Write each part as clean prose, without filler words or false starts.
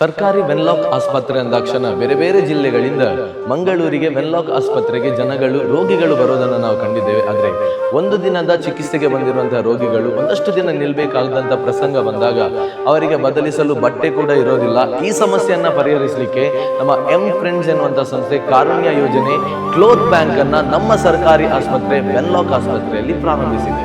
ಸರ್ಕಾರಿ ವೆನ್ಲಾಕ್ ಆಸ್ಪತ್ರೆ ಅಂದಾಕ್ಷಣ ಬೇರೆ ಬೇರೆ ಜಿಲ್ಲೆಗಳಿಂದ ಮಂಗಳೂರಿಗೆ ವೆನ್ಲಾಕ್ ಆಸ್ಪತ್ರೆಗೆ ರೋಗಿಗಳು ಬರೋದನ್ನು ನಾವು ಕಂಡಿದ್ದೇವೆ. ಆದರೆ ಒಂದು ದಿನದ ಚಿಕಿತ್ಸೆಗೆ ಬಂದಿರುವಂತಹ ರೋಗಿಗಳು ಒಂದಷ್ಟು ದಿನ ನಿಲ್ಬೇಕಾದಂತ ಪ್ರಸಂಗ ಬಂದಾಗ ಅವರಿಗೆ ಬದಲಿಸಲು ಬಟ್ಟೆ ಕೂಡ ಇರೋದಿಲ್ಲ. ಈ ಸಮಸ್ಯೆಯನ್ನ ಪರಿಹರಿಸಲಿಕ್ಕೆ ನಮ್ಮ ಎಂ ಫ್ರೆಂಡ್ಸ್ ಎನ್ನುವಂತಹ ಸಂಸ್ಥೆ ಕಾರುಣ್ಯ ಯೋಜನೆ ಕ್ಲೋತ್ ಬ್ಯಾಂಕ್ ಅನ್ನ ನಮ್ಮ ಸರ್ಕಾರಿ ಆಸ್ಪತ್ರೆ ವೆನ್ಲಾಕ್ ಆಸ್ಪತ್ರೆಯಲ್ಲಿ ಪ್ರಾರಂಭಿಸಿದೆ.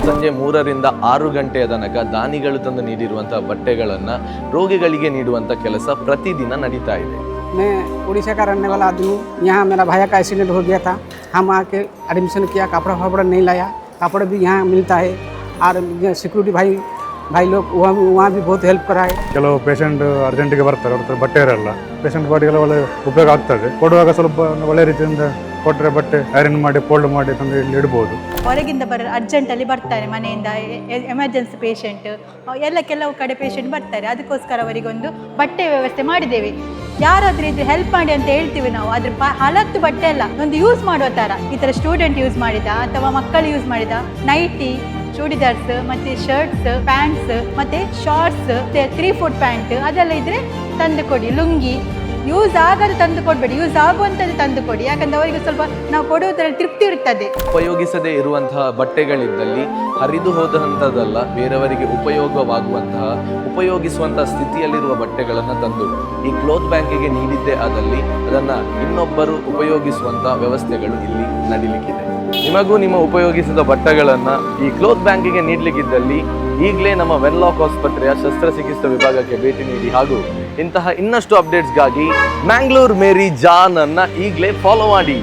ಸಂಜೆ 3 ರಿಂದ 6 ಗಂಟೆಯ ತನಕ ದಾನಿಗಳು ತಂದು ನೀಡಿರುವಂತಹ ಬಟ್ಟೆಗಳನ್ನ ರೋಗಿಗಳಿಗೆ ನೀಡುವಂತ ಕೆಲಸ ಪ್ರತಿದಿನ ನಡೀತಾ ಇದೆ. मैं उड़ीसा का रहने वाला आदमी, यहाँ मेरा भाई का एक्सीडेंट हो गया था. हम आके एडमिशन किया, कपड़ा वपड़ा नहीं लाया, कपड़ा भी यहाँ मिलता है. और सिक्योरिटी भाई लोग वहाँ भी बहुत ಹೆಲ್ಪ್ कराए. ಕೆಲವು ಪೇಷಂಟ್ ಅರ್ಜೆಂಟಿಗೆ ಬರ್ತಾರೆ, ಅವ್ರ ಹತ್ರ ಬಟ್ಟೆ ಇರಲ್ಲ. ಪೇಷಂಟ್ ಬಾಡಿಗೆಲ್ಲ ಒಳ್ಳೆ ಉಪಯೋಗ ಆಗ್ತದೆ. ಕೊಡುವಾಗ ಸ್ವಲ್ಪ ಒಳ್ಳೆ ರೀತಿಯಿಂದ ಕೊಟ್ಟರೆ ಬಟ್ಟೆ ಐರನ್ ಮಾಡಿ ಫೋಲ್ಡ್ ಮಾಡಿ ತಂದು ಇಲ್ಲಿ ಇಡ್ಬೋದು. ಹೊರಗಿಂದ ಅರ್ಜೆಂಟಲ್ಲಿ ಬರ್ತಾರೆ, ಮನೆಯಿಂದ ಎಮರ್ಜೆನ್ಸಿ ಪೇಷಂಟ್ ಎಲ್ಲ ಕೆಲವು ಕಡೆ ಪೇಷಂಟ್ ಬರ್ತಾರೆ. ಅದಕ್ಕೋಸ್ಕರ ಅವರಿಗೊಂದು ಬಟ್ಟೆ ವ್ಯವಸ್ಥೆ ಮಾಡಿದ್ದೇವೆ. ಯಾರಾದರೂ ಇದ್ರೆ ಹೆಲ್ಪ್ ಮಾಡಿ ಅಂತ ಹೇಳ್ತೀವಿ ನಾವು. ಅದ್ರ ಹಲತ್ತು ಬಟ್ಟೆ ಅಲ್ಲ, ಒಂದು ಯೂಸ್ ಮಾಡುವ ಥರ, ಈ ಥರ ಸ್ಟೂಡೆಂಟ್ ಯೂಸ್ ಮಾಡಿದ ಅಥವಾ ಮಕ್ಕಳು ಯೂಸ್ ಮಾಡಿದ ನೈಟಿ, ಚೂಡಿದಾರ್ಸ್, ಮತ್ತೆ ಶರ್ಟ್ಸ್, ಪ್ಯಾಂಟ್ಸ್, ಮತ್ತೆ ಶಾರ್ಟ್ಸ್, 3/4 ಪ್ಯಾಂಟ್ ಅದೆಲ್ಲ ಇದ್ರೆ ತಂದು ಕೊಡಿ. ಲುಂಗಿ ಯೂಸ್ ಆಗಲು ತಂದು ಕೊಡಬೇಡಿ, ಯೂಸ್ ಆಗುವಂಥದ್ದು ತಂದು ಕೊಡಿ. ಯಾಕಂದ್ರೆ ಅವರಿಗೆ ಸ್ವಲ್ಪ ನಾವು ಕೊಡುವುದರಲ್ಲಿ ತೃಪ್ತಿ ಇರ್ತದೆ. ಉಪಯೋಗಿಸದೇ ಇರುವಂತಹ ಬಟ್ಟೆಗಳಿದ್ದಲ್ಲಿ ಹರಿದು ಹೋದಂಥದ್ದಲ್ಲ, ಬೇರೆಯವರಿಗೆ ಉಪಯೋಗಿಸುವಂತಹ ಸ್ಥಿತಿಯಲ್ಲಿರುವ ಬಟ್ಟೆಗಳನ್ನು ತಂದು ಈ ಕ್ಲೋತ್ ಬ್ಯಾಂಕಿಗೆ ನೀಡಿದ್ದೇ ಆದಲ್ಲಿ ಅದನ್ನ ಇನ್ನೊಬ್ಬರು ಉಪಯೋಗಿಸುವಂತಹ ವ್ಯವಸ್ಥೆಗಳು ಇಲ್ಲಿ ನಡೀಲಿಕ್ಕಿದೆ. ನಿಮಗೂ ನಿಮ್ಮ ಉಪಯೋಗಿಸಿದ ಬಟ್ಟೆಗಳನ್ನ ಈ ಕ್ಲೋತ್ ಬ್ಯಾಂಕಿಗೆ ನೀಡಲಿಕ್ಕಿದ್ದಲ್ಲಿ ಈಗಲೇ ನಮ್ಮ ವೆನ್ಲಾಕ್ ಆಸ್ಪತ್ರೆಯ ಶಸ್ತ್ರಚಿಕಿತ್ಸಾ ವಿಭಾಗಕ್ಕೆ ಭೇಟಿ ನೀಡಿ. ಹಾಗೂ ಇಂತಹ ಇನ್ನಷ್ಟು ಅಪ್ಡೇಟ್ಸ್ಗಾಗಿ ಮ್ಯಾಂಗ್ಳೂರ್ ಮೇರಿ ಜಾನ್ ಅನ್ನ ಈಗಲೇ ಫಾಲೋ ಮಾಡಿ.